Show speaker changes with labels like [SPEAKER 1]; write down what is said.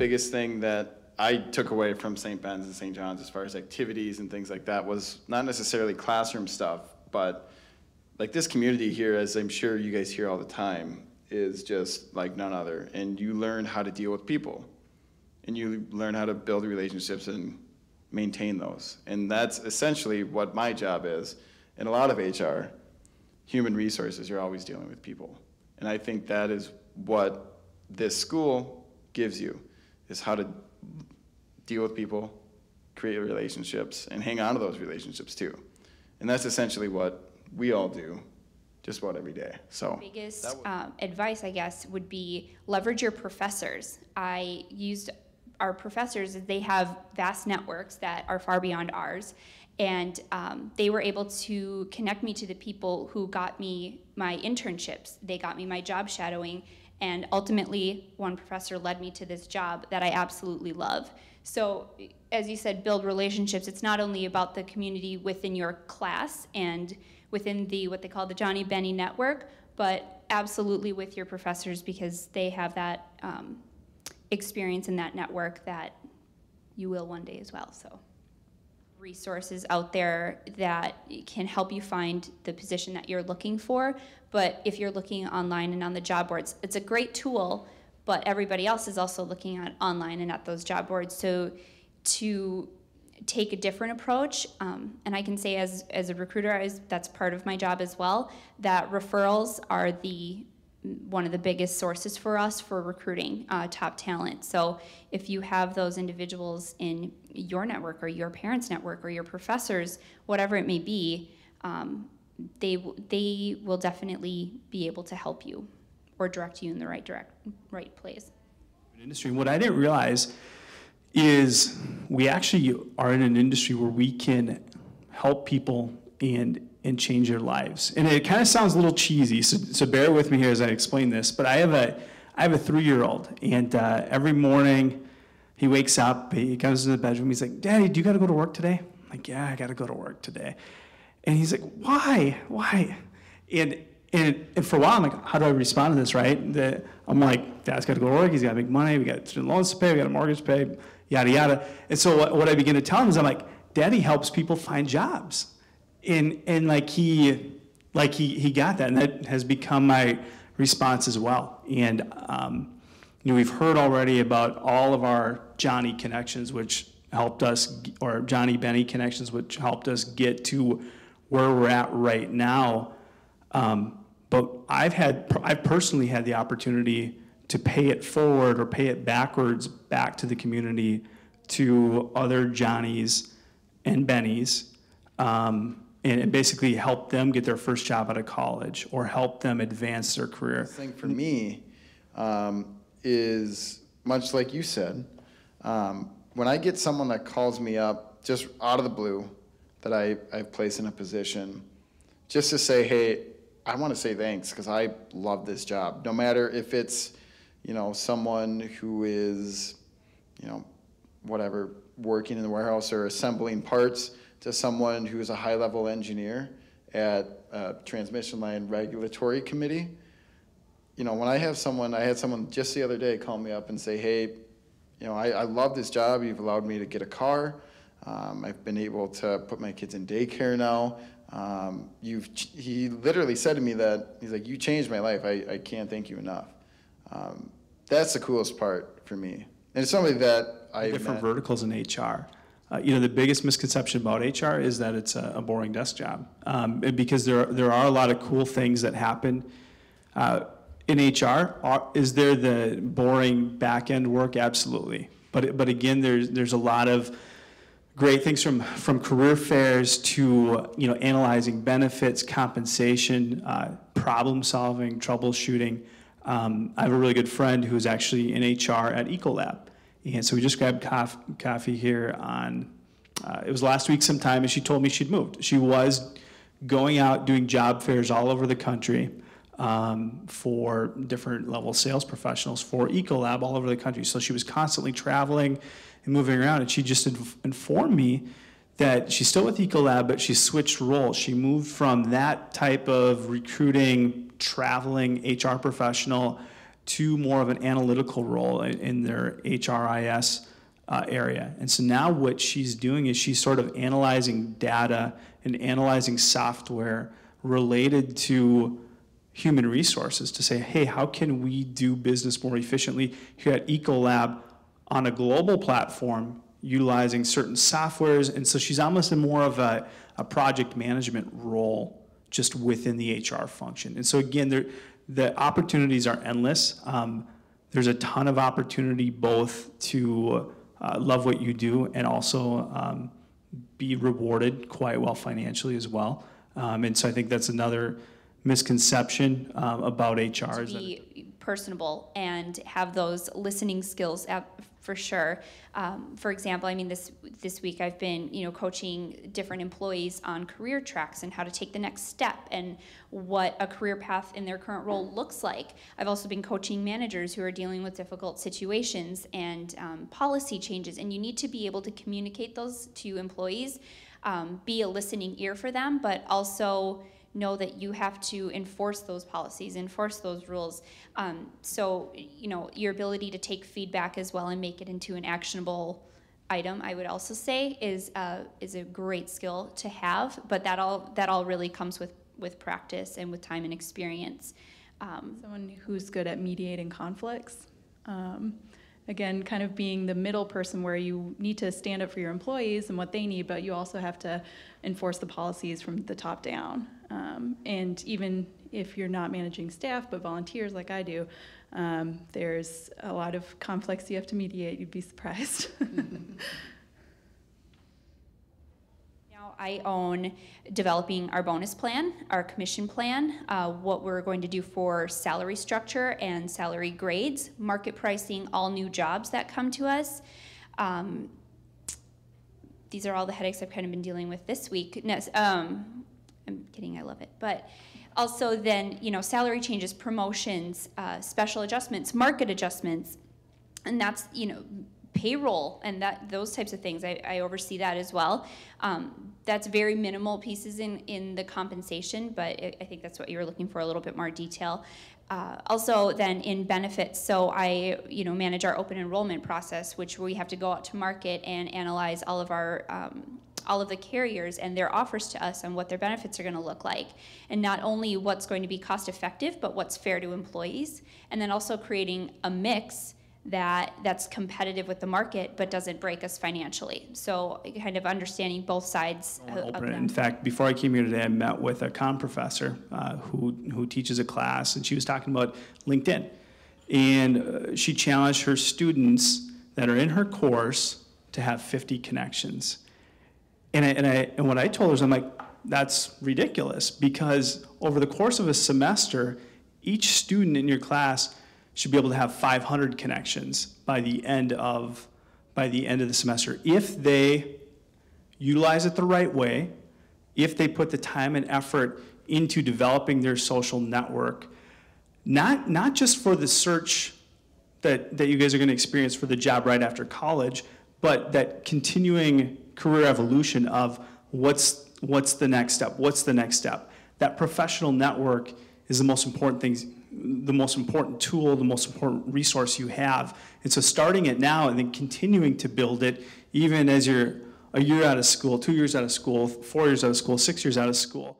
[SPEAKER 1] biggest thing that I took away from St. Ben's and St. John's as far as activities and things like that was not necessarily classroom stuff, but like this community here, as I'm sure you guys hear all the time, is just like none other. And you learn how to deal with people. And you learn how to build relationships and maintain those. And that's essentially what my job is. In a lot of HR, human resources, you're always dealing with people. And I think that is what this school gives you, is how to deal with people, create relationships, and hang on to those relationships too. And that's essentially what we all do just about every day. So
[SPEAKER 2] biggest advice, I guess, would be leverage your professors. I used our professors, they have vast networks that are far beyond ours, and they were able to connect me to the people who got me my internships. They got me my job shadowing, and ultimately one professor led me to this job that I absolutely love. So as you said, build relationships. It's not only about the community within your class and within the what they call the Johnny Benny network, but absolutely with your professors, because they have that experience in that network that you will one day as well. So resources out there that can help you find the position that you're looking for. But if you're looking online and on the job boards, it's a great tool, but everybody else is also looking at online and at those job boards. So to take a different approach, and I can say as a recruiter, that's part of my job as well, that referrals are one of the biggest sources for us for recruiting top talent. So if you have those individuals in your network or your parents' network or your professors, whatever it may be, they will definitely be able to help you or direct you in the right place.
[SPEAKER 3] Industry. What I didn't realize is we actually are in an industry where we can help people and change their lives. And it kind of sounds a little cheesy, so bear with me here as I explain this, but I have a 3-year-old, and every morning he wakes up, he comes in the bedroom, he's like, "Daddy, do you gotta go to work today?" I'm like, "Yeah, I gotta go to work today." And he's like, "Why? And for a while, I'm like, how do I respond to this, right? I'm like, Dad's got to go to work, he's got to make money, we got student loans to pay, we got a mortgage to pay, yada, yada. And so what I begin to tell him is, I'm like, Daddy helps people find jobs. And like he got that, and that has become my response as well. And we've heard already about all of our Johnny connections, which helped us, or Johnny Benny connections, which helped us get to where we're at right now. But I've personally had the opportunity to pay it forward or pay it backwards back to the community, to other Johnnies and Bennies, and basically help them get their first job out of college or help them advance their career.
[SPEAKER 1] The thing for me is, much like you said, when I get someone that calls me up just out of the blue that I've placed in a position, just to say, hey, I want to say thanks because I love this job. No matter if it's, someone who is, whatever, working in the warehouse or assembling parts, to someone who's a high-level engineer at a transmission line regulatory committee. When I had someone just the other day call me up and say, hey, I love this job. You've allowed me to get a car. I've been able to put my kids in daycare now. He literally said to me that, he's like, you changed my life. I can't thank you enough. That's the coolest part for me. And it's somebody that I
[SPEAKER 3] different verticals in HR. The biggest misconception about HR is that it's a boring desk job, because there are a lot of cool things that happen in HR. Is there the boring back end work? Absolutely, but again, there's a lot of great things from career fairs to analyzing benefits, compensation, problem solving, troubleshooting. I have a really good friend who's actually in HR at Ecolab. And so we just grabbed coffee here on, it was last week sometime, and she told me she'd moved. She was going out doing job fairs all over the country for different level sales professionals for Ecolab all over the country. So she was constantly traveling and moving around, and she just informed me that she's still with Ecolab, but she switched roles. She moved from that type of recruiting, traveling HR professional to more of an analytical role in their HRIS area. And so now what she's doing is she's sort of analyzing data and analyzing software related to human resources to say, hey, how can we do business more efficiently here at Ecolab on a global platform utilizing certain softwares? And so she's almost in more of a project management role just within the HR function. And so again, the opportunities are endless. There's a ton of opportunity both to love what you do and also be rewarded quite well financially as well. And so I think that's another misconception about HR.
[SPEAKER 2] To be personable and have those listening skills for sure. For example, I mean, this week I've been, coaching different employees on career tracks and how to take the next step and what a career path in their current role looks like. I've also been coaching managers who are dealing with difficult situations and policy changes, and you need to be able to communicate those to employees, be a listening ear for them, but also know that you have to enforce those policies, enforce those rules. So, your ability to take feedback as well and make it into an actionable item, I would also say, is a great skill to have. But that all really comes with practice and with time and experience.
[SPEAKER 4] Someone who's good at mediating conflicts. Again, kind of being the middle person where you need to stand up for your employees and what they need, but you also have to enforce the policies from the top down. And even if you're not managing staff, but volunteers like I do, there's a lot of conflicts you have to mediate. You'd be surprised.
[SPEAKER 2] Now I own developing our bonus plan, our commission plan, what we're going to do for salary structure and salary grades, market pricing, all new jobs that come to us. These are all the headaches I've kind of been dealing with this week. I'm kidding, I love it. But also then, salary changes, promotions, special adjustments, market adjustments, and that's, payroll and those types of things. I oversee that as well. That's very minimal pieces in the compensation, but I think that's what you were looking for, a little bit more detail. Also then in benefits, so I manage our open enrollment process, which we have to go out to market and analyze all of the carriers and their offers to us on what their benefits are going to look like, and not only what's going to be cost effective, but what's fair to employees, and then also creating a mix that's competitive with the market but doesn't break us financially. So kind of understanding both sides of that.
[SPEAKER 3] In fact, before I came here today, I met with a comm professor who teaches a class, and she was talking about LinkedIn. And she challenged her students that are in her course to have 50 connections. And what I told her is, I'm like, that's ridiculous, because over the course of a semester, each student in your class should be able to have 500 connections by the end of the semester if they utilize it the right way, if they put the time and effort into developing their social network, not just for the search that you guys are going to experience for the job right after college, but that continuing career evolution of what's the next step. That professional network is the most important thing, the most important tool, the most important resource you have. And so starting it now and then continuing to build it, even as you're a year out of school, 2 years out of school, 4 years out of school, 6 years out of school.